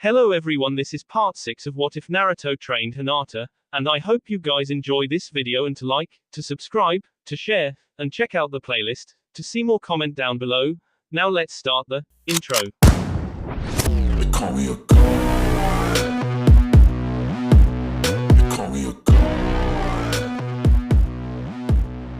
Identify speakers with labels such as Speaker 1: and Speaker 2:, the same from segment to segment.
Speaker 1: Hello everyone, this is part 6 of What If Naruto Trained Hinata, and I hope you guys enjoy this video and to like, to subscribe, to share, and check out the playlist. To see more, comment down below. Now let's start the intro.
Speaker 2: They call me a god. They call me a god.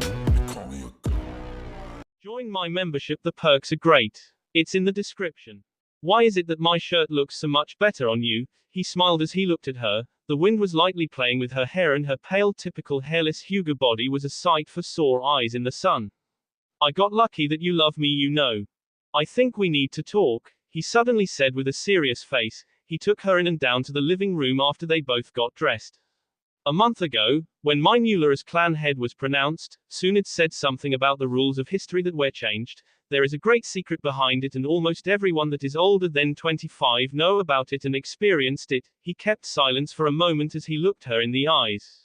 Speaker 2: They call me a god.
Speaker 1: Join my membership, the perks are great. It's in the description. Why is it that my shirt looks so much better on you? He smiled as he looked at her. The wind was lightly playing with her hair and her pale, typical hairless Hyuga body was a sight for sore eyes in the sun. I got lucky that you love me, you know. I think we need to talk, he suddenly said with a serious face. He took her in and down to the living room after they both got dressed. A month ago, when my Nula as clan head was pronounced, Tsunade said something about the rules of history that were changed. There is a great secret behind it and almost everyone that is older than 25 know about it and experienced it. He kept silence for a moment as he looked her in the eyes.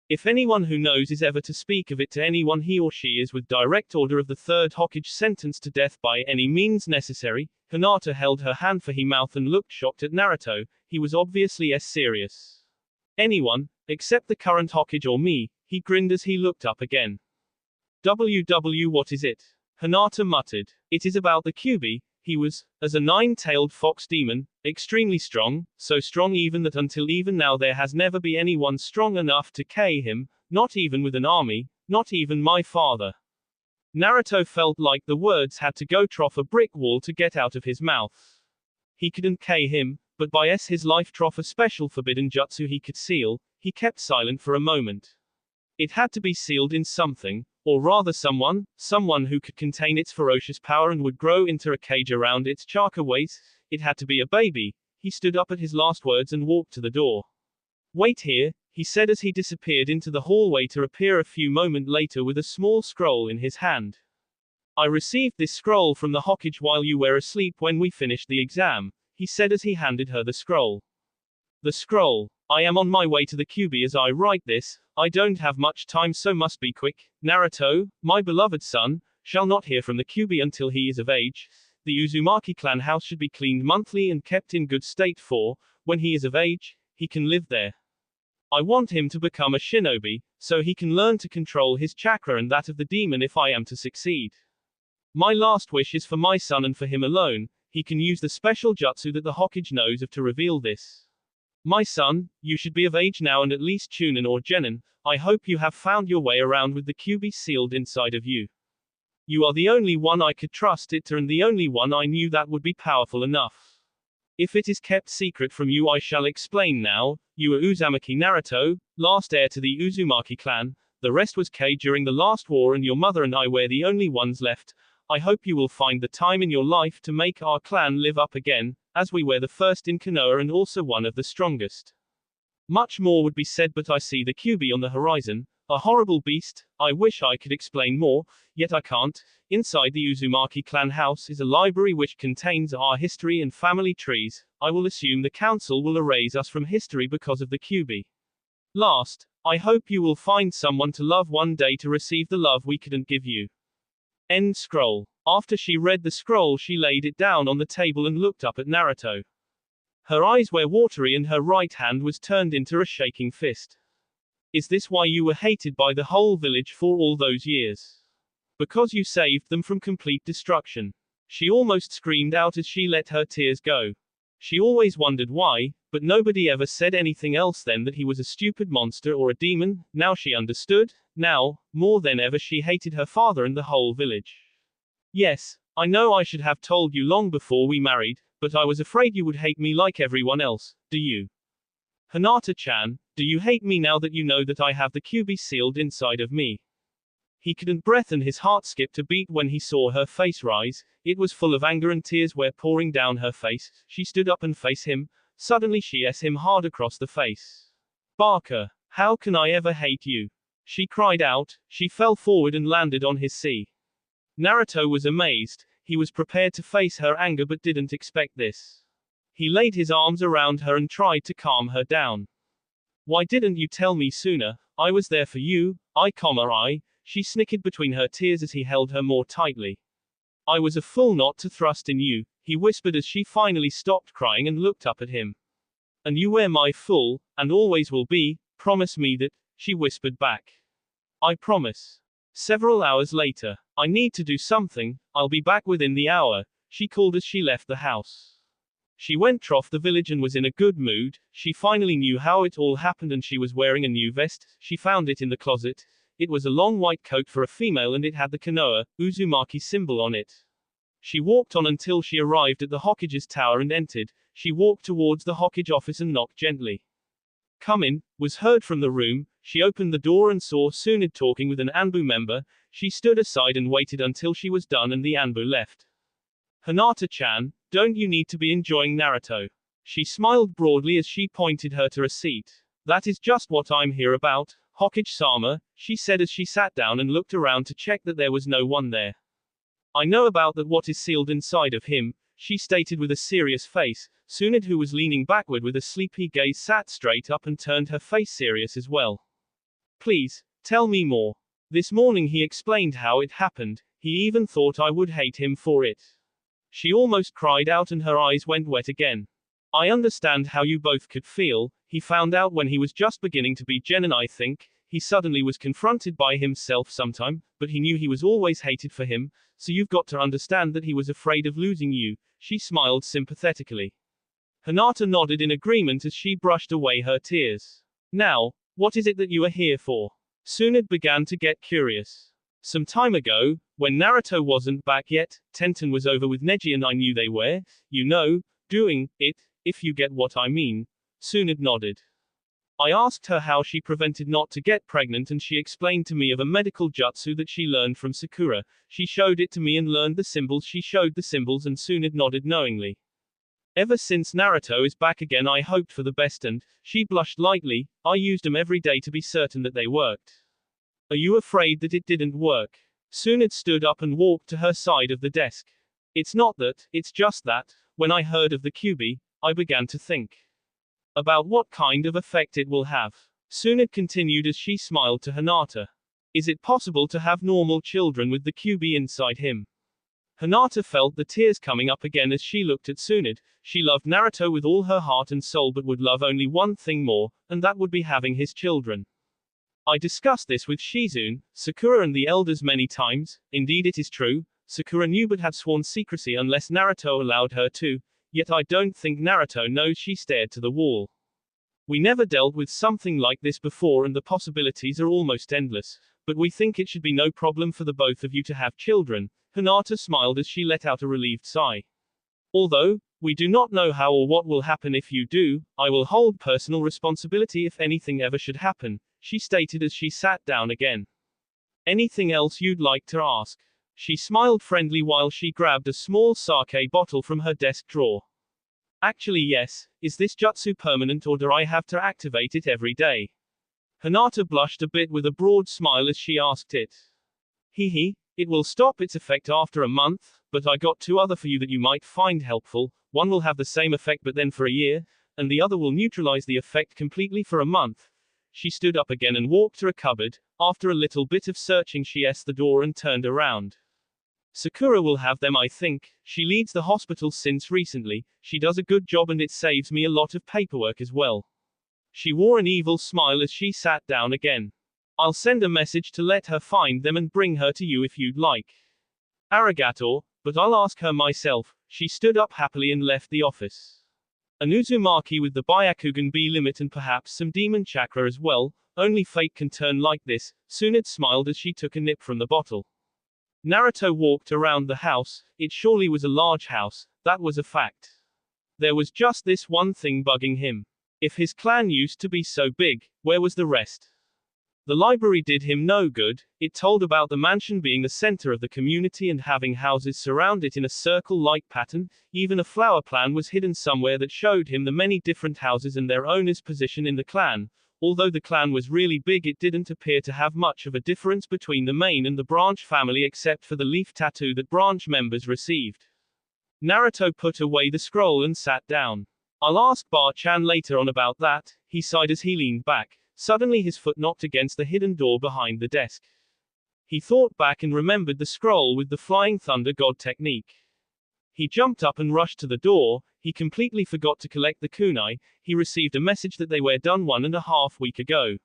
Speaker 1: If anyone who knows is ever to speak of it to anyone, he or she is with direct order of the third Hokage sentenced to death by any means necessary. Hinata held her hand for her mouth and looked shocked at Naruto. He was obviously serious. Anyone, except the current Hokage or me, he grinned as he looked up again. What is it? Hinata muttered. It is about the Kyuubi. He was, as a nine-tailed fox demon, extremely strong, so strong even that until even now there has never been anyone strong enough to KO him, not even with an army, not even my father. Naruto felt like the words had to go trough a brick wall to get out of his mouth. He couldn't KO him, but by his life trough a special forbidden jutsu he could seal. He kept silent for a moment. It had to be sealed in something, or rather someone who could contain its ferocious power and would grow into a cage around its chakra waist. It had to be a baby. He stood up at his last words and walked to the door. Wait here, he said as he disappeared into the hallway to appear a few moments later with a small scroll in his hand. I received this scroll from the Hokage while you were asleep when we finished the exam, he said as he handed her the scroll. The scroll. I am on my way to the Kyuubi as I write this. I don't have much time, so must be quick. Naruto, my beloved son, shall not hear from the Kyuubi until he is of age. The Uzumaki clan house should be cleaned monthly and kept in good state for, when he is of age, he can live there. I want him to become a shinobi, so he can learn to control his chakra and that of the demon if I am to succeed. My last wish is for my son and for him alone. He can use the special jutsu that the Hokage knows of to reveal this. My son, you should be of age now and at least Chunin or Genin. I hope you have found your way around with the Kyuubi sealed inside of you. You are the only one I could trust it to and the only one I knew that would be powerful enough. If it is kept secret from you, I shall explain now. You are Uzumaki Naruto, last heir to the Uzumaki clan. The rest was killed during the last war and your mother and I were the only ones left. I hope you will find the time in your life to make our clan live up again, as we were the first in Konoha and also one of the strongest. Much more would be said, but I see the Kyuubi on the horizon, a horrible beast. I wish I could explain more, yet I can't. Inside the Uzumaki clan house is a library which contains our history and family trees. I will assume the council will erase us from history because of the Kyuubi. Last, I hope you will find someone to love one day to receive the love we couldn't give you. End scroll. After she read the scroll, she laid it down on the table and looked up at Naruto. Her eyes were watery and her right hand was turned into a shaking fist. Is this why you were hated by the whole village for all those years? Because you saved them from complete destruction. She almost screamed out as she let her tears go. She always wondered why, but nobody ever said anything else than that he was a stupid monster or a demon. Now she understood. Now, more than ever, she hated her father and the whole village. Yes, I know I should have told you long before we married, but I was afraid you would hate me like everyone else. Do you? Hinata-chan, do you hate me now that you know that I have the Kyuubi sealed inside of me? He couldn't breathe and his heart skipped a beat when he saw her face rise. It was full of anger and tears were pouring down her face. She stood up and faced him. Suddenly she hit him hard across the face. Barker, how can I ever hate you? She cried out. She fell forward and landed on his sea. Naruto was amazed. He was prepared to face her anger but didn't expect this. He laid his arms around her and tried to calm her down. Why didn't you tell me sooner? I was there for you. She snickered between her tears as he held her more tightly. I was a fool not to trust in you. he whispered as she finally stopped crying and looked up at him. And you were my full, and always will be, promise me that, she whispered back. I promise. Several hours later, I need to do something, I'll be back within the hour, she called as she left the house. She went off the village and was in a good mood, she finally knew how it all happened and she was wearing a new vest, she found it in the closet. It was a long white coat for a female and it had the Konoha, Uzumaki symbol on it. She walked on until she arrived at the Hokage's tower and entered. She walked towards the Hokage office and knocked gently. Come in, was heard from the room. She opened the door and saw Tsunade talking with an Anbu member. She stood aside and waited until she was done and the Anbu left. Hinata-chan, don't you need to be enjoying Naruto? She smiled broadly as she pointed her to a seat. That is just what I'm here about, Hokage-sama, she said as she sat down and looked around to check that there was no one there. I know about that what is sealed inside of him, she stated with a serious face. Tsunade, who was leaning backward with a sleepy gaze, sat straight up and turned her face serious as well. Please, tell me more. This morning he explained how it happened, he even thought I would hate him for it. She almost cried out and her eyes went wet again. I understand how you both could feel. He found out when he was just beginning to be Genin, I think. He suddenly was confronted by himself sometime, but he knew he was always hated for him, so you've got to understand that he was afraid of losing you, she smiled sympathetically. Hinata nodded in agreement as she brushed away her tears. Now, what is it that you are here for? Tsunade began to get curious. Some time ago, when Naruto wasn't back yet, Tenten was over with Neji and I knew they were, you know, doing it, if you get what I mean. Tsunade nodded. I asked her how she prevented not to get pregnant and she explained to me of a medical jutsu that she learned from Sakura. She showed it to me and learned the symbols. She showed the symbols and Tsunade nodded knowingly. Ever since Naruto is back again I hoped for the best and, she blushed lightly, I used them every day to be certain that they worked. Are you afraid that it didn't work? Tsunade stood up and walked to her side of the desk. It's not that, it's just that, when I heard of the Kyuubi, I began to think about what kind of effect it will have. Tsunade continued as she smiled to Hinata. Is it possible to have normal children with the Kyuubi inside him? Hinata felt the tears coming up again as she looked at Tsunade. She loved Naruto with all her heart and soul but would love only one thing more, and that would be having his children. I discussed this with Shizune, Sakura and the elders many times. Indeed it is true, Sakura knew but had sworn secrecy unless Naruto allowed her to, yet I don't think Naruto knows. She stared to the wall. We never dealt with something like this before and the possibilities are almost endless, but we think it should be no problem for the both of you to have children. Hinata smiled as she let out a relieved sigh. Although, we do not know how or what will happen if you do, I will hold personal responsibility if anything ever should happen, she stated as she sat down again. Anything else you'd like to ask? She smiled friendly while she grabbed a small sake bottle from her desk drawer. Actually yes, is this jutsu permanent or do I have to activate it every day? Hinata blushed a bit with a broad smile as she asked it. Hehe, it will stop its effect after a month, but I got two other for you that you might find helpful. One will have the same effect but then for a year, and the other will neutralize the effect completely for a month. She stood up again and walked to a cupboard. After a little bit of searching she essed the door and turned around. Sakura will have them I think, she leads the hospital since recently, she does a good job and it saves me a lot of paperwork as well. She wore an evil smile as she sat down again. I'll send a message to let her find them and bring her to you if you'd like. Arigato, but I'll ask her myself. She stood up happily and left the office. An Uzumaki with the Byakugan B limit and perhaps some demon chakra as well, only fate can turn like this. Tsunade smiled as she took a nip from the bottle. Naruto walked around the house. It surely was a large house, that was a fact. There was just this one thing bugging him. If his clan used to be so big, where was the rest? The library did him no good. It told about the mansion being the center of the community and having houses surround it in a circle-like pattern. Even a flower plan was hidden somewhere that showed him the many different houses and their owner's position in the clan. Although the clan was really big, it didn't appear to have much of a difference between the main and the branch family except for the leaf tattoo that branch members received. Naruto put away the scroll and sat down. I'll ask Bar-chan later on about that, he sighed as he leaned back. Suddenly his foot knocked against the hidden door behind the desk. He thought back and remembered the scroll with the flying thunder god technique. He jumped up and rushed to the door. He completely forgot to collect the kunai. He received a message that they were done 1.5 weeks ago.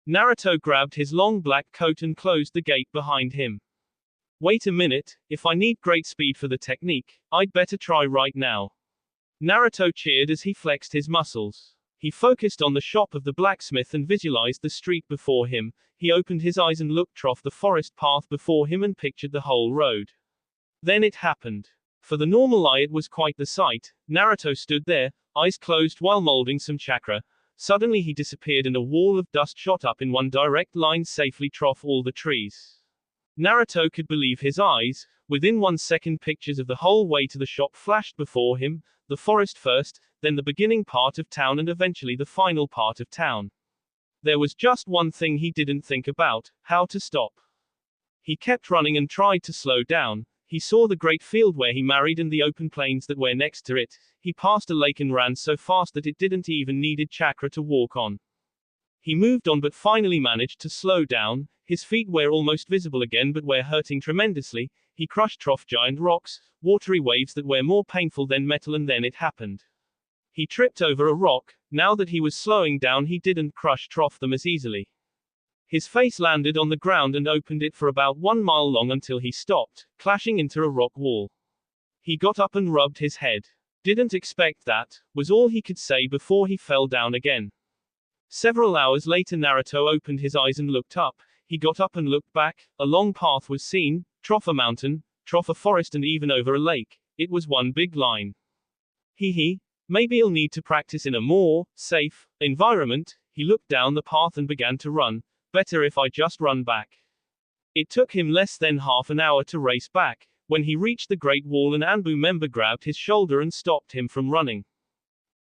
Speaker 1: Naruto grabbed his long black coat and closed the gate behind him. Wait a minute, if I need great speed for the technique, I'd better try right now. Naruto cheered as he flexed his muscles. He focused on the shop of the blacksmith and visualized the street before him. He opened his eyes and looked off the forest path before him and pictured the whole road. Then it happened. For the normal eye it was quite the sight. Naruto stood there, eyes closed while molding some chakra. Suddenly he disappeared and a wall of dust shot up in one direct line safely off all the trees. Naruto could believe his eyes. Within 1 second pictures of the whole way to the shop flashed before him, the forest first, then the beginning part of town and eventually the final part of town. There was just one thing he didn't think about, how to stop. He kept running and tried to slow down. He saw the great field where he married and the open plains that were next to it. He passed a lake and ran so fast that it didn't even needed chakra to walk on. He moved on but finally managed to slow down. His feet were almost visible again but were hurting tremendously. He crushed off giant rocks, watery waves that were more painful than metal, and then it happened. He tripped over a rock. Now that he was slowing down he didn't crush off them as easily. His face landed on the ground and opened it for about 1 mile long until he stopped, clashing into a rock wall. He got up and rubbed his head. Didn't expect that, was all he could say before he fell down again. Several hours later Naruto opened his eyes and looked up. He got up and looked back. A long path was seen, trough a mountain, trough a forest and even over a lake. It was one big line. Maybe I'll need to practice in a more safe environment. He looked down the path and began to run. Better if I just run back. It took him less than half an hour to race back. When he reached the Great Wall, an Anbu member grabbed his shoulder and stopped him from running.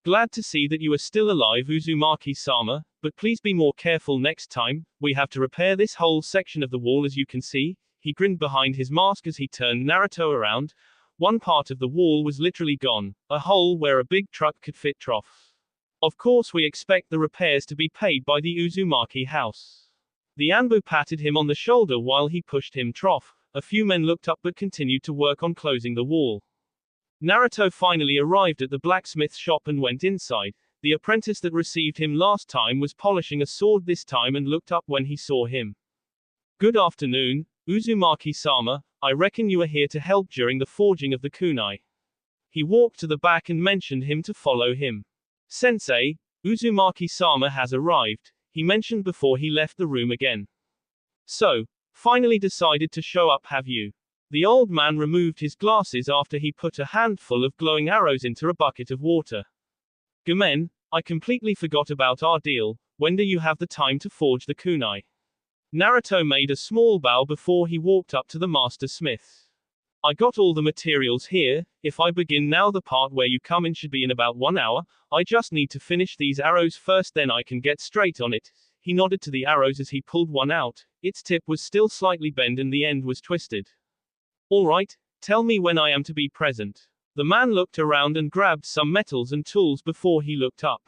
Speaker 1: Glad to see that you are still alive, Uzumaki-sama, but please be more careful next time. We have to repair this whole section of the wall as you can see. He grinned behind his mask as he turned Naruto around. One part of the wall was literally gone, a hole where a big truck could fit off. Of course we expect the repairs to be paid by the Uzumaki house. The Anbu patted him on the shoulder while he pushed him off. A few men looked up but continued to work on closing the wall. Naruto finally arrived at the blacksmith shop and went inside. The apprentice that received him last time was polishing a sword this time and looked up when he saw him. Good afternoon, Uzumaki-sama, I reckon you are here to help during the forging of the kunai. He walked to the back and mentioned him to follow him. Sensei, Uzumaki-sama has arrived, he mentioned before he left the room again. So, finally decided to show up, have you? The old man removed his glasses after he put a handful of glowing arrows into a bucket of water. Gomen, I completely forgot about our deal. When do you have the time to forge the kunai? Naruto made a small bow before he walked up to the master smith. I got all the materials here. If I begin now, the part where you come in should be in about 1 hour. I just need to finish these arrows first, then I can get straight on it. He nodded to the arrows as he pulled one out. Its tip was still slightly bent and the end was twisted. All right, tell me when I am to be present. The man looked around and grabbed some metals and tools before he looked up.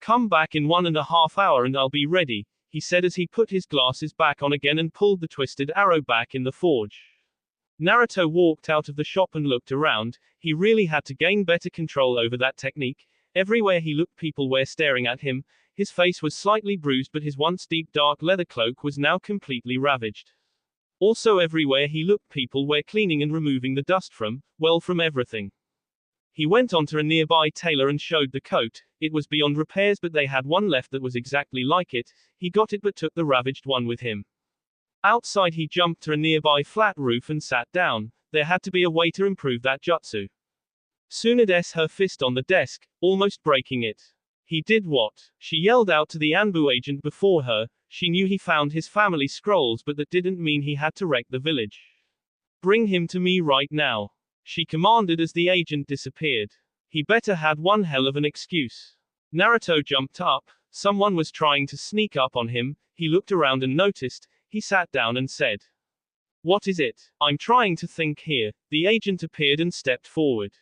Speaker 1: Come back in 1.5 hours and I'll be ready, he said as he put his glasses back on again and pulled the twisted arrow back in the forge. Naruto walked out of the shop and looked around. He really had to gain better control over that technique. Everywhere he looked people were staring at him. His face was slightly bruised but his once deep dark leather cloak was now completely ravaged. Also everywhere he looked people were cleaning and removing the dust from everything. He went on to a nearby tailor and showed the coat. It was beyond repairs but they had one left that was exactly like it. He got it but took the ravaged one with him. Outside he jumped to a nearby flat roof and sat down. There had to be a way to improve that jutsu. Tsunade her fist on the desk, almost breaking it. He did what? She yelled out to the Anbu agent before her. She knew he found his family scrolls but that didn't mean he had to wreck the village. Bring him to me right now, she commanded as the agent disappeared. He better had one hell of an excuse. Naruto jumped up. Someone was trying to sneak up on him. He looked around and noticed. He sat down and said, "What is it? I'm trying to think here." The agent appeared and stepped forward.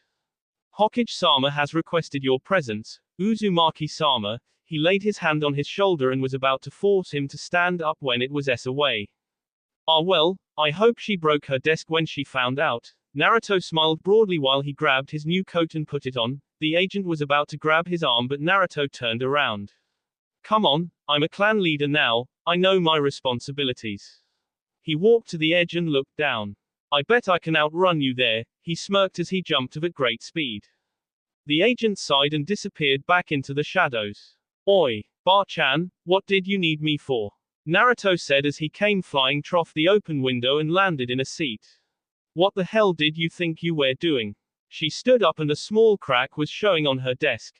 Speaker 1: Hokage-sama has requested your presence, Uzumaki-sama. He laid his hand on his shoulder and was about to force him to stand up when it was away. Ah well, I hope she broke her desk when she found out. Naruto smiled broadly while he grabbed his new coat and put it on. The agent was about to grab his arm, but Naruto turned around. Come on, I'm a clan leader now, I know my responsibilities. He walked to the edge and looked down. I bet I can outrun you there, he smirked as he jumped at great speed. The agent sighed and disappeared back into the shadows. Oi, Bar-chan, what did you need me for? Naruto said as he came flying through the open window and landed in a seat. What the hell did you think you were doing? She stood up and a small crack was showing on her desk.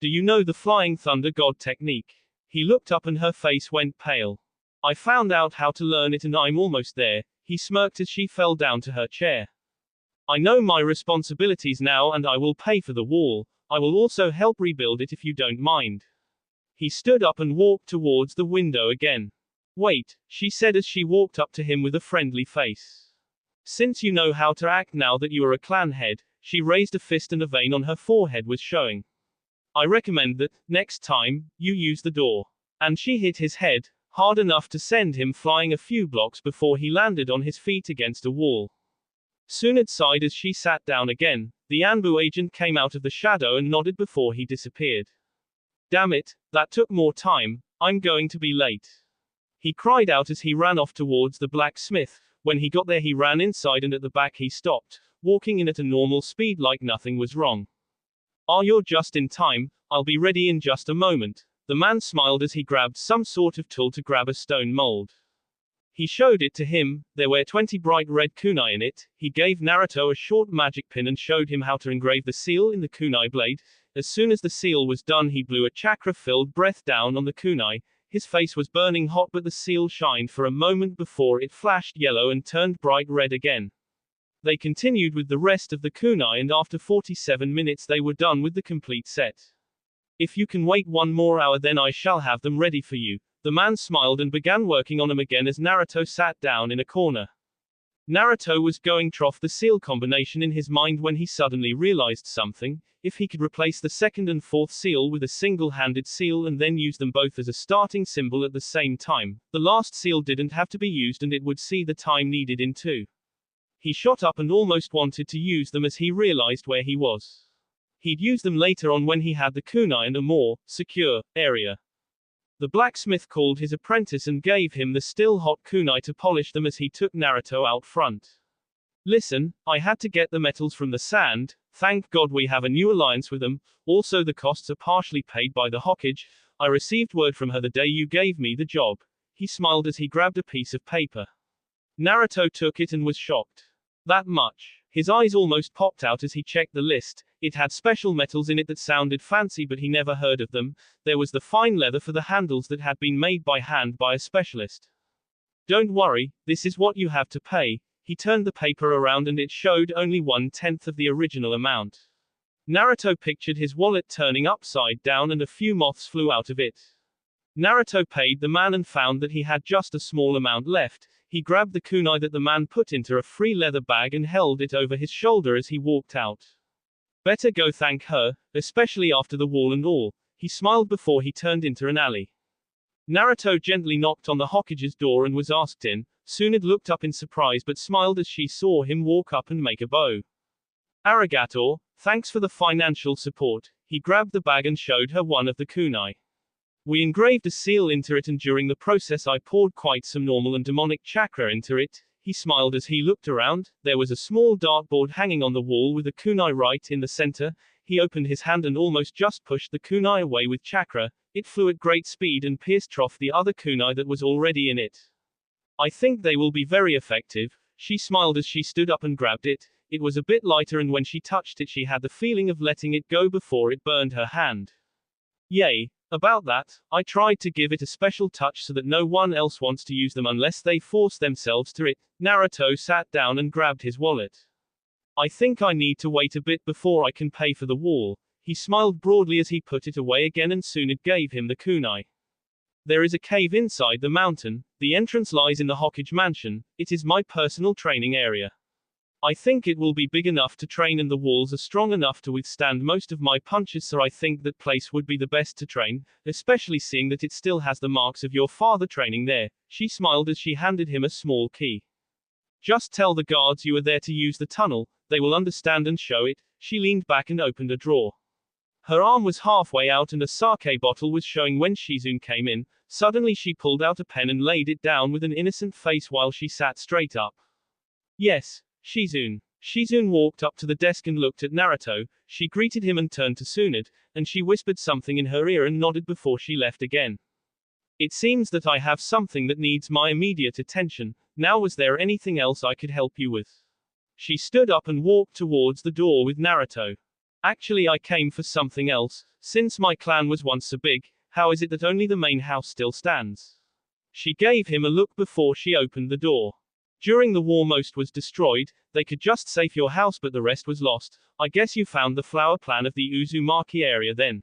Speaker 1: Do you know the flying thunder god technique? He looked up and her face went pale. I found out how to learn it and I'm almost there, he smirked as she fell down to her chair. I know my responsibilities now and I will pay for the wall, I will also help rebuild it if you don't mind. He stood up and walked towards the window again. Wait, she said as she walked up to him with a friendly face. Since you know how to act now that you are a clan head, she raised a fist and a vein on her forehead was showing. I recommend that, next time, you use the door. And she hit his head, hard enough to send him flying a few blocks before he landed on his feet against a wall. Tsunade sighed as she sat down again. The Anbu agent came out of the shadow and nodded before he disappeared. Damn it, that took more time, I'm going to be late. He cried out as he ran off towards the blacksmith. When he got there he ran inside and at the back he stopped, walking in at a normal speed like nothing was wrong. You're just in time, I'll be ready in just a moment. The man smiled as he grabbed some sort of tool to grab a stone mold. He showed it to him, there were 20 bright red kunai in it. He gave Naruto a short magic pin and showed him how to engrave the seal in the kunai blade. As soon as the seal was done he blew a chakra-filled breath down on the kunai. His face was burning hot but the seal shined for a moment before it flashed yellow and turned bright red again. They continued with the rest of the kunai and after 47 minutes they were done with the complete set. If you can wait one more hour then I shall have them ready for you. The man smiled and began working on them again as Naruto sat down in a corner. Naruto was going through the seal combination in his mind when he suddenly realized something. If he could replace the second and fourth seal with a single-handed seal and then use them both as a starting symbol at the same time, the last seal didn't have to be used and it would see the time needed in two. He shot up and almost wanted to use them as he realized where he was. He'd use them later on when he had the kunai in a more secure area. The blacksmith called his apprentice and gave him the still hot kunai to polish them as he took Naruto out front. Listen, I had to get the metals from the sand, thank God we have a new alliance with them, also the costs are partially paid by the Hokage, I received word from her the day you gave me the job. He smiled as he grabbed a piece of paper. Naruto took it and was shocked. That much. His eyes almost popped out as he checked the list. It had special metals in it that sounded fancy but he never heard of them. There was the fine leather for the handles that had been made by hand by a specialist. Don't worry, this is what you have to pay. He turned the paper around and it showed only 1/10 of the original amount. Naruto pictured his wallet turning upside down and a few moths flew out of it. Naruto paid the man and found that he had just a small amount left. He grabbed the kunai that the man put into a free leather bag and held it over his shoulder as he walked out. Better go thank her, especially after the wall and all. He smiled before he turned into an alley. Naruto gently knocked on the Hokage's door and was asked in. Tsunade looked up in surprise but smiled as she saw him walk up and make a bow. Arigato, thanks for the financial support. He grabbed the bag and showed her one of the kunai. We engraved a seal into it and during the process I poured quite some normal and demonic chakra into it. He smiled as he looked around. There was a small dartboard hanging on the wall with a kunai right in the center. He opened his hand and almost just pushed the kunai away with chakra. It flew at great speed and pierced through the other kunai that was already in it. I think they will be very effective. She smiled as she stood up and grabbed it. It was a bit lighter and when she touched it she had the feeling of letting it go before it burned her hand. Yay. About that, I tried to give it a special touch so that no one else wants to use them unless they force themselves to it. Naruto sat down and grabbed his wallet. I think I need to wait a bit before I can pay for the wall. He smiled broadly as he put it away again and Tsunade gave him the kunai. There is a cave inside the mountain. The entrance lies in the Hokage mansion. It is my personal training area. I think it will be big enough to train and the walls are strong enough to withstand most of my punches, so I think that place would be the best to train, especially seeing that it still has the marks of your father training there. She smiled as she handed him a small key. Just tell the guards you are there to use the tunnel, they will understand and show it. She leaned back and opened a drawer. Her arm was halfway out and a sake bottle was showing when Shizune came in. Suddenly she pulled out a pen and laid it down with an innocent face while she sat straight up. Yes, Shizune. Shizune walked up to the desk and looked at Naruto. She greeted him and turned to Tsunade, and she whispered something in her ear and nodded before she left again. It seems that I have something that needs my immediate attention. Now, was there anything else I could help you with? She stood up and walked towards the door with Naruto. Actually, I came for something else. Since my clan was once so big, how is it that only the main house still stands? She gave him a look before she opened the door. During the war most was destroyed, they could just save your house but the rest was lost. I guess you found the flower plan of the Uzumaki area then.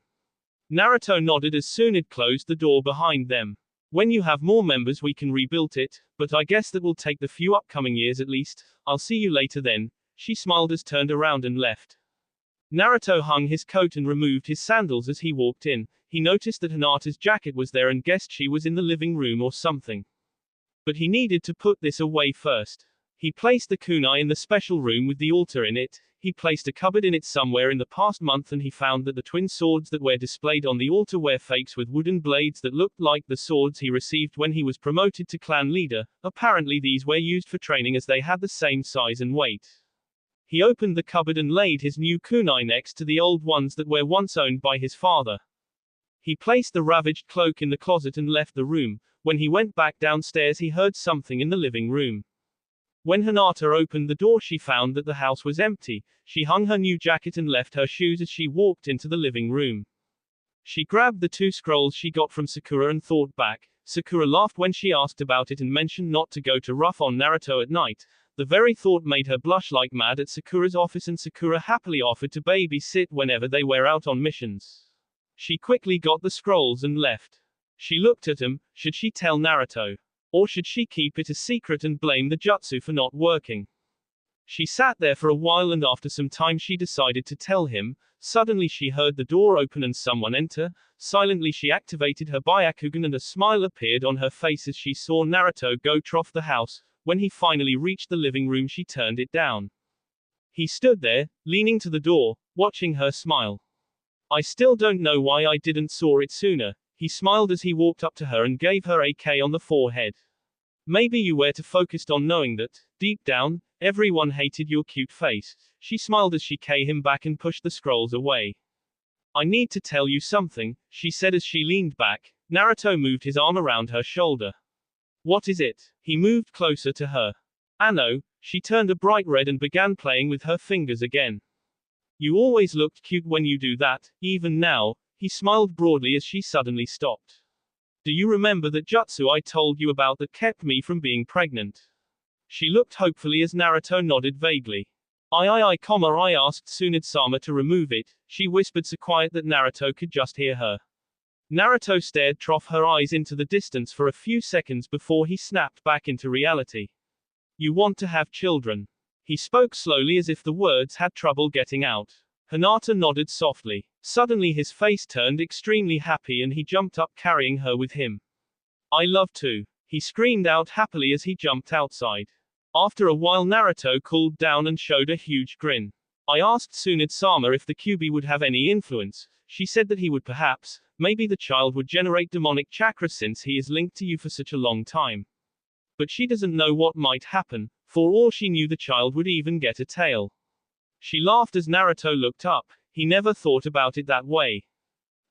Speaker 1: Naruto nodded as Tsunade closed the door behind them. When you have more members we can rebuild it, but I guess that will take the few upcoming years at least. I'll see you later then. She smiled as turned around and left. Naruto hung his coat and removed his sandals as he walked in. He noticed that Hinata's jacket was there and guessed she was in the living room or something. But he needed to put this away first. He placed the kunai in the special room with the altar in it. He placed a cupboard in it somewhere in the past month and he found that the twin swords that were displayed on the altar were fakes with wooden blades that looked like the swords he received when he was promoted to clan leader. Apparently these were used for training as they had the same size and weight. He opened the cupboard and laid his new kunai next to the old ones that were once owned by his father. He placed the ravaged cloak in the closet and left the room. When he went back downstairs he heard something in the living room. When Hinata opened the door she found that the house was empty. She hung her new jacket and left her shoes as she walked into the living room. She grabbed the 2 scrolls she got from Sakura and thought back. Sakura laughed when she asked about it and mentioned not to go to rough on Naruto at night. The very thought made her blush like mad at Sakura's office and Sakura happily offered to babysit whenever they were out on missions. She quickly got the scrolls and left. She looked at him. Should she tell Naruto? Or should she keep it a secret and blame the jutsu for not working? She sat there for a while and after some time she decided to tell him. Suddenly she heard the door open and someone enter. Silently she activated her Byakugan and a smile appeared on her face as she saw Naruto go trough the house. When he finally reached the living room she turned it down. He stood there, leaning to the door, watching her smile. I still don't know why I didn't saw it sooner. He smiled as he walked up to her and gave her a K on the forehead. Maybe you were too focused on knowing that, deep down, everyone hated your cute face. She smiled as she K him back and pushed the scrolls away. I need to tell you something, she said as she leaned back. Naruto moved his arm around her shoulder. What is it? He moved closer to her. Ano, she turned a bright red and began playing with her fingers again. You always looked cute when you do that, even now. He smiled broadly as she suddenly stopped. Do you remember that jutsu I told you about that kept me from being pregnant? She looked hopefully as Naruto nodded vaguely. I asked Tsunade-sama to remove it. She whispered so quiet that Naruto could just hear her. Naruto stared her eyes into the distance for a few seconds before he snapped back into reality. You want to have children? He spoke slowly as if the words had trouble getting out. Hinata nodded softly. Suddenly his face turned extremely happy and he jumped up carrying her with him. I love to. He screamed out happily as he jumped outside. After a while Naruto cooled down and showed a huge grin. I asked Tsunade-sama if the Kyuubi would have any influence. She said that he would perhaps. Maybe the child would generate demonic chakra since he is linked to you for such a long time. But she doesn't know what might happen. For all she knew the child would even get a tail. She laughed as Naruto looked up. He never thought about it that way.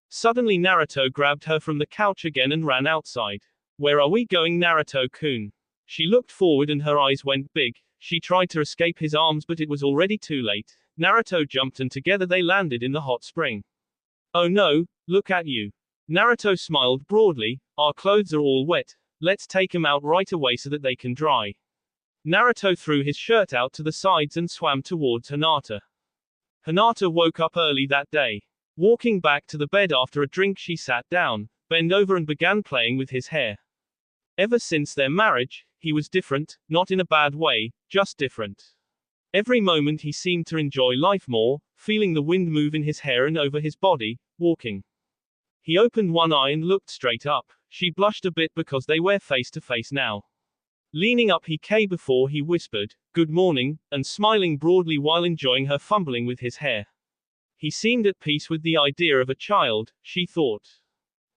Speaker 1: Suddenly Naruto grabbed her from the couch again and ran outside. Where are we going, Naruto-kun? She looked forward and her eyes went big. She tried to escape his arms but it was already too late. Naruto jumped and together they landed in the hot spring. Oh no, look at you. Naruto smiled broadly. Our clothes are all wet. Let's take them out right away so that they can dry. Naruto threw his shirt out to the sides and swam towards Hinata. Hinata woke up early that day. Walking back to the bed after a drink she sat down, bent over and began playing with his hair. Ever since their marriage, he was different, not in a bad way, just different. Every moment he seemed to enjoy life more, feeling the wind move in his hair and over his body, walking. He opened one eye and looked straight up. She blushed a bit because they were face to face now. Leaning up he came before he whispered, "Good morning," and smiling broadly while enjoying her fumbling with his hair. He seemed at peace with the idea of a child, she thought.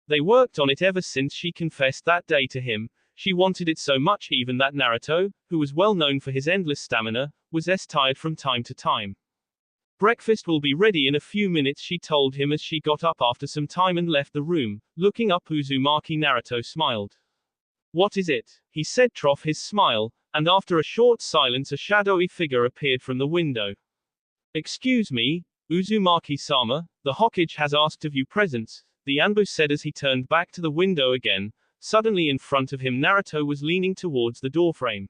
Speaker 1: They worked on it ever since she confessed that day to him. She wanted it so much even that Naruto, who was well known for his endless stamina, was tired from time to time. "Breakfast will be ready in a few minutes," she told him as she got up after some time and left the room. Looking up Uzumaki, Naruto smiled. "What is it?" he said through his smile, and after a short silence a shadowy figure appeared from the window. "Excuse me, Uzumaki-sama, the Hokage has asked of you presents," the Anbu said as he turned back to the window again. Suddenly in front of him Naruto was leaning towards the doorframe.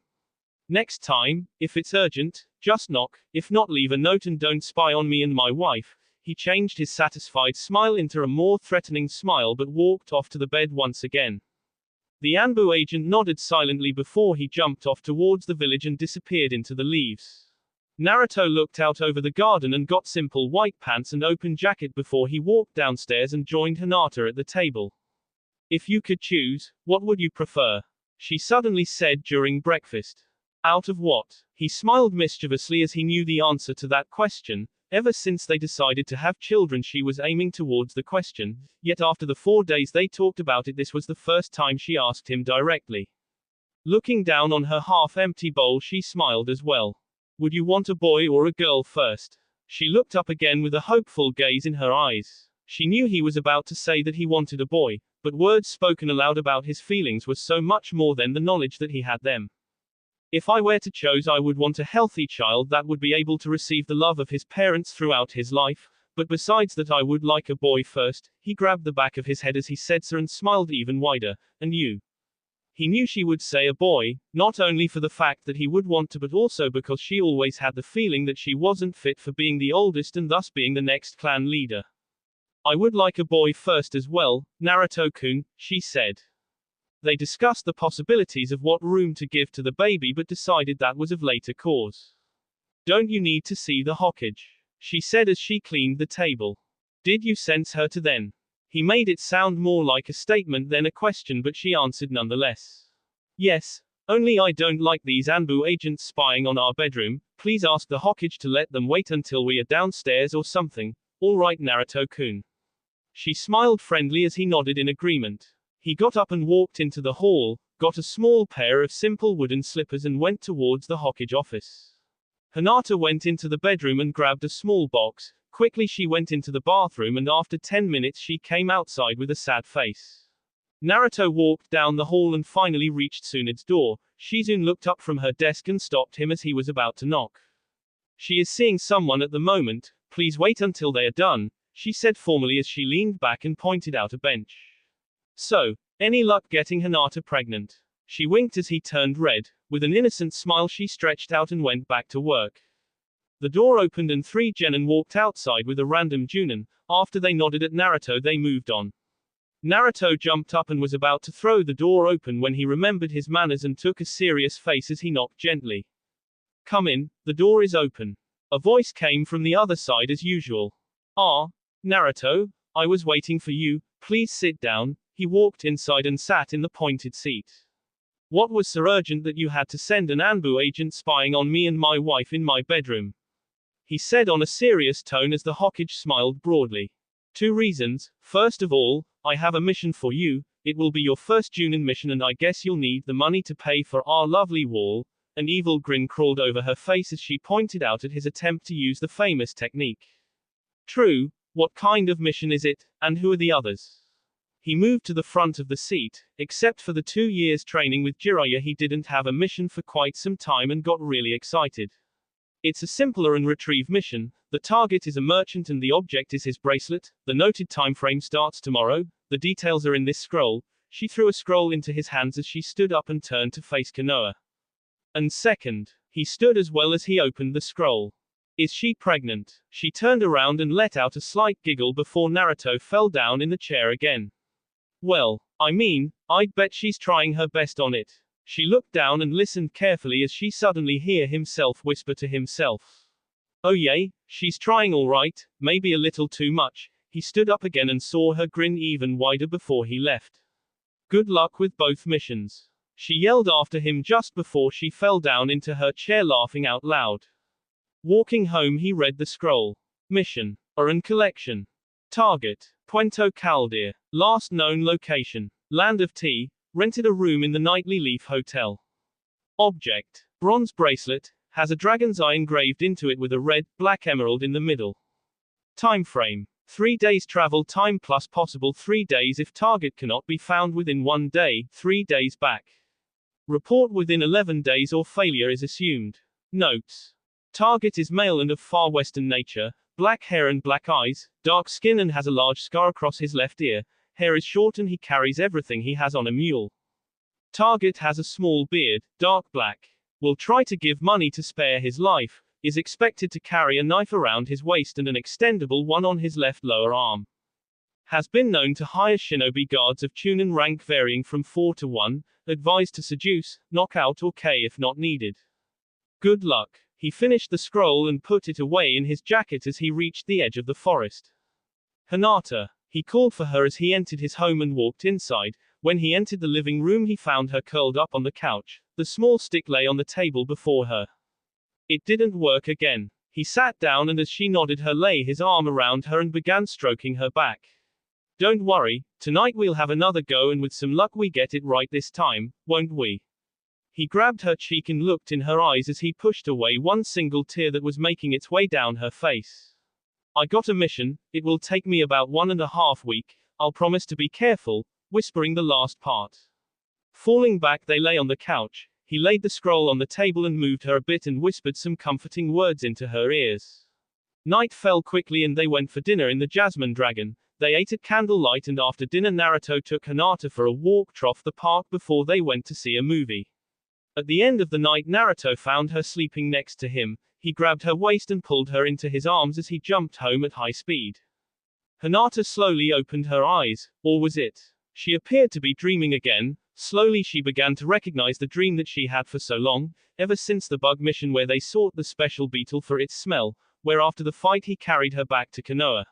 Speaker 1: "Next time, if it's urgent, just knock, if not leave a note and don't spy on me and my wife." He changed his satisfied smile into a more threatening smile but walked off to the bed once again. The Anbu agent nodded silently before he jumped off towards the village and disappeared into the leaves. Naruto looked out over the garden and got simple white pants and open jacket before he walked downstairs and joined Hinata at the table. "If you could choose, what would you prefer?" she suddenly said during breakfast. "Out of what?" He smiled mischievously as he knew the answer to that question. Ever since they decided to have children she was aiming towards the question, yet after the 4 days they talked about it this was the first time she asked him directly. Looking down on her half-empty bowl she smiled as well. "Would you want a boy or a girl first?" She looked up again with a hopeful gaze in her eyes. She knew he was about to say that he wanted a boy, but words spoken aloud about his feelings were so much more than the knowledge that he had them. "If I were to choose I would want a healthy child that would be able to receive the love of his parents throughout his life, but besides that I would like a boy first." He grabbed the back of his head as he said so and smiled even wider. "And you?" He knew she would say a boy, not only for the fact that he would want to but also because she always had the feeling that she wasn't fit for being the oldest and thus being the next clan leader. "I would like a boy first as well, Naruto-kun," she said. They discussed the possibilities of what room to give to the baby but decided that was of later cause. "Don't you need to see the Hokage?" she said as she cleaned the table. "Did you sense her to then?" He made it sound more like a statement than a question but she answered nonetheless. "Yes, only I don't like these Anbu agents spying on our bedroom. Please ask the Hokage to let them wait until we are downstairs or something." "All right Naruto-kun." She smiled friendly as he nodded in agreement. He got up and walked into the hall, got a small pair of simple wooden slippers and went towards the Hokage office. Hinata went into the bedroom and grabbed a small box. Quickly she went into the bathroom and after 10 minutes she came outside with a sad face. Naruto walked down the hall and finally reached Tsunade's door. Shizune looked up from her desk and stopped him as he was about to knock. "She is seeing someone at the moment, please wait until they are done," she said formally as she leaned back and pointed out a bench. "So, any luck getting Hinata pregnant?" She winked as he turned red. With an innocent smile she stretched out and went back to work. The door opened and 3 genin walked outside with a random Junin. After they nodded at Naruto they moved on. Naruto jumped up and was about to throw the door open when he remembered his manners and took a serious face as he knocked gently. "Come in, the door is open." A voice came from the other side as usual. "Ah, Naruto, I was waiting for you, please sit down." He walked inside and sat in the pointed seat. "What was so urgent that you had to send an Anbu agent spying on me and my wife in my bedroom?" he said on a serious tone as the Hokage smiled broadly. "2 reasons. First of all, I have a mission for you. It will be your first Junin mission and I guess you'll need the money to pay for our lovely wall." An evil grin crawled over her face as she pointed out at his attempt to use the famous technique. "True, what kind of mission is it, and who are the others?" He moved to the front of the seat. Except for the 2 years training with Jiraiya he didn't have a mission for quite some time and got really excited. "It's a simpler and retrieve mission. The target is a merchant and the object is his bracelet. The noted time frame starts tomorrow. The details are in this scroll." She threw a scroll into his hands as she stood up and turned to face Konoha. "And second." He stood as well as he opened the scroll. "Is she pregnant?" She turned around and let out a slight giggle before Naruto fell down in the chair again. "Well, I mean, I'd bet she's trying her best on it." She looked down and listened carefully as she suddenly hear himself whisper to himself. "Oh yay, she's trying all right, maybe a little too much." He stood up again and saw her grin even wider before he left. "Good luck with both missions." She yelled after him just before she fell down into her chair laughing out loud. Walking home he read the scroll. Mission. Oran collection. Target. Puente Caldea. Last known location. Land of Tea. Rented a room in the Nightly Leaf Hotel. Object. Bronze bracelet. Has a dragon's eye engraved into it with a red, black emerald in the middle. Time frame. 3 days travel time plus possible 3 days if target cannot be found within 1 day, 3 days back. Report within 11 days or failure is assumed. Notes. Target is male and of far western nature, black hair and black eyes, dark skin and has a large scar across his left ear, hair is short and he carries everything he has on a mule. Target has a small beard, dark black. Will try to give money to spare his life, is expected to carry a knife around his waist and an extendable one on his left lower arm. Has been known to hire shinobi guards of Chunin rank varying from 4 to 1, advised to seduce, knock out or K if not needed. Good luck. He finished the scroll and put it away in his jacket as he reached the edge of the forest. Hinata. He called for her as he entered his home and walked inside. When he entered the living room he found her curled up on the couch. The small stick lay on the table before her. It didn't work again. He sat down and as she nodded her lay his arm around her and began stroking her back. Don't worry, tonight we'll have another go and with some luck we get it right this time, won't we? He grabbed her cheek and looked in her eyes as he pushed away one single tear that was making its way down her face. I got a mission, it will take me about 1.5 weeks, I'll promise to be careful, whispering the last part. Falling back they lay on the couch, he laid the scroll on the table and moved her a bit and whispered some comforting words into her ears. Night fell quickly and they went for dinner in the Jasmine Dragon. They ate at candlelight and after dinner Naruto took Hinata for a walk off the park before they went to see a movie. At the end of the night Naruto found her sleeping next to him, he grabbed her waist and pulled her into his arms as he jumped home at high speed. Hinata slowly opened her eyes, or was it? She appeared to be dreaming again. Slowly she began to recognize the dream that she had for so long, ever since the bug mission where they sought the special beetle for its smell, where after the fight he carried her back to Konoha.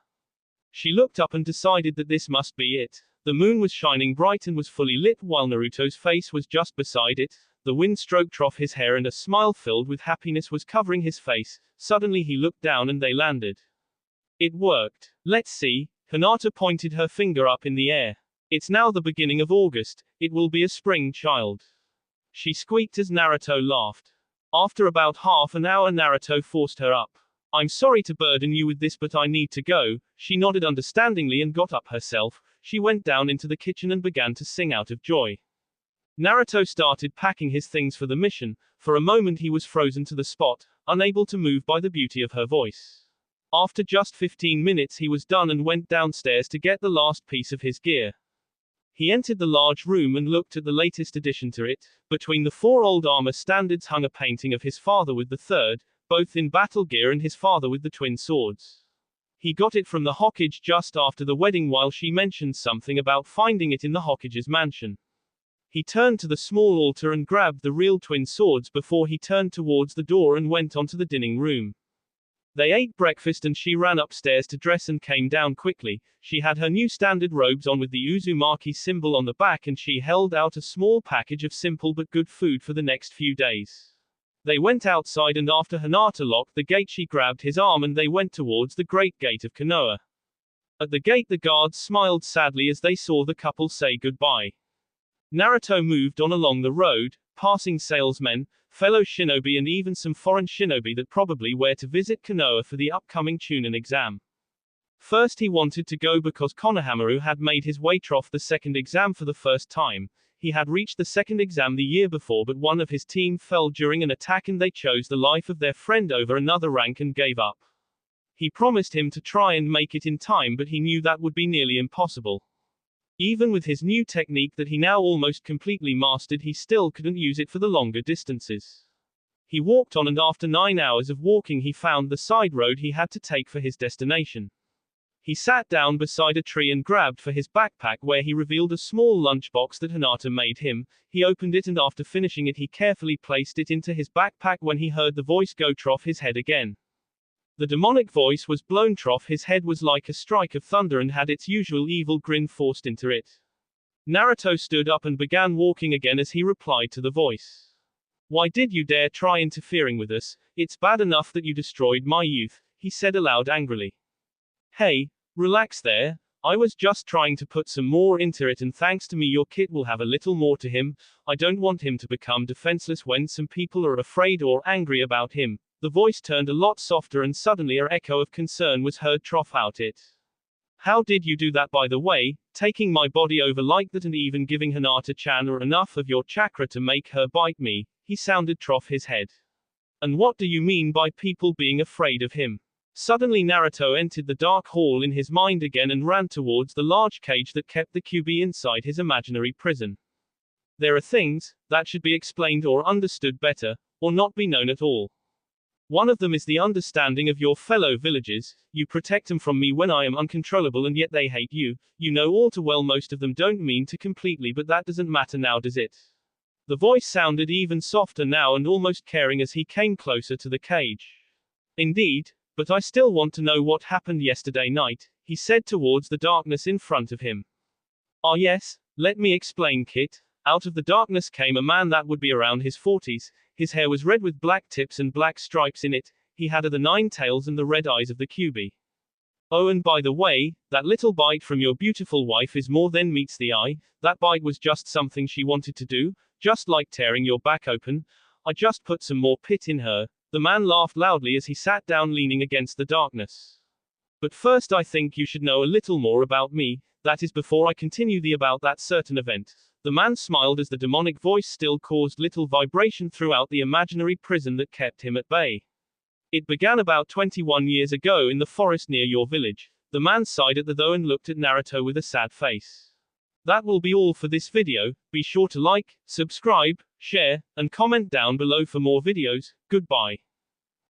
Speaker 1: She looked up and decided that this must be it. The moon was shining bright and was fully lit while Naruto's face was just beside it. The wind stroked off his hair and a smile filled with happiness was covering his face. Suddenly he looked down and they landed. It worked. Let's see. Hinata pointed her finger up in the air. It's now the beginning of August, it will be a spring, child. She squeaked as Naruto laughed. After about half an hour Naruto forced her up. I'm sorry to burden you with this but I need to go. She nodded understandingly and got up herself. She went down into the kitchen and began to sing out of joy. Naruto started packing his things for the mission. For a moment he was frozen to the spot, unable to move by the beauty of her voice. After just 15 minutes he was done and went downstairs to get the last piece of his gear. He entered the large room and looked at the latest addition to it. Between the 4 old armor standards hung a painting of his father with the 3rd, both in battle gear and his father with the twin swords. He got it from the Hokage just after the wedding while she mentioned something about finding it in the Hokage's mansion. He turned to the small altar and grabbed the real twin swords before he turned towards the door and went onto the dining room. They ate breakfast and she ran upstairs to dress and came down quickly. She had her new standard robes on with the Uzumaki symbol on the back and she held out a small package of simple but good food for the next few days. They went outside and after Hinata locked the gate she grabbed his arm and they went towards the Great Gate of Konoha. At the gate the guards smiled sadly as they saw the couple say goodbye. Naruto moved on along the road, passing salesmen, fellow shinobi and even some foreign shinobi that probably were to visit Konoha for the upcoming Chunin exam. First he wanted to go because Konohamaru had made his way off the second exam for the first time. He had reached the second exam the year before but one of his team fell during an attack and they chose the life of their friend over another rank and gave up. He promised him to try and make it in time but he knew that would be nearly impossible. Even with his new technique that he now almost completely mastered he still couldn't use it for the longer distances. He walked on and after 9 hours of walking he found the side road he had to take for his destination. He sat down beside a tree and grabbed for his backpack where he revealed a small lunchbox that Hinata made him. He opened it and after finishing it he carefully placed it into his backpack when he heard the voice go off his head again. The demonic voice was blown off his head was like a strike of thunder and had its usual evil grin forced into it. Naruto stood up and began walking again as he replied to the voice. Why did you dare try interfering with us? It's bad enough that you destroyed my youth, he said aloud angrily. Hey, relax there. I was just trying to put some more into it, and thanks to me your kid will have a little more to him. I don't want him to become defenseless when some people are afraid or angry about him. The voice turned a lot softer and suddenly an echo of concern was heard trough out it. How did you do that, by the way, taking my body over like that and even giving Hinata-chan or enough of your chakra to make her bite me? He sounded trough his head. And what do you mean by people being afraid of him? Suddenly Naruto entered the dark hall in his mind again and ran towards the large cage that kept the QB inside his imaginary prison. There are things that should be explained or understood better, or not be known at all. One of them is the understanding of your fellow villagers. You protect them from me when I am uncontrollable and yet they hate you. You know all too well most of them don't mean to completely, but that doesn't matter now, does it? The voice sounded even softer now and almost caring as he came closer to the cage. Indeed, but I still want to know what happened yesterday night, he said towards the darkness in front of him. Ah yes, let me explain, Kit. Out of the darkness came a man that would be around his 40s. His hair was red with black tips and black stripes in it. He had the 9 tails and the red eyes of the QB. Oh, and by the way, that little bite from your beautiful wife is more than meets the eye. That bite was just something she wanted to do, just like tearing your back open. I just put some more pit in her. The man laughed loudly as he sat down leaning against the darkness. But first I think you should know a little more about me, that is before I continue about that certain event. The man smiled as the demonic voice still caused little vibration throughout the imaginary prison that kept him at bay. It began about 21 years ago in the forest near your village. The man sighed at the though and looked at Naruto with a sad face. That will be all for this video. Be sure to like, subscribe, share, and comment down below for more videos. Goodbye.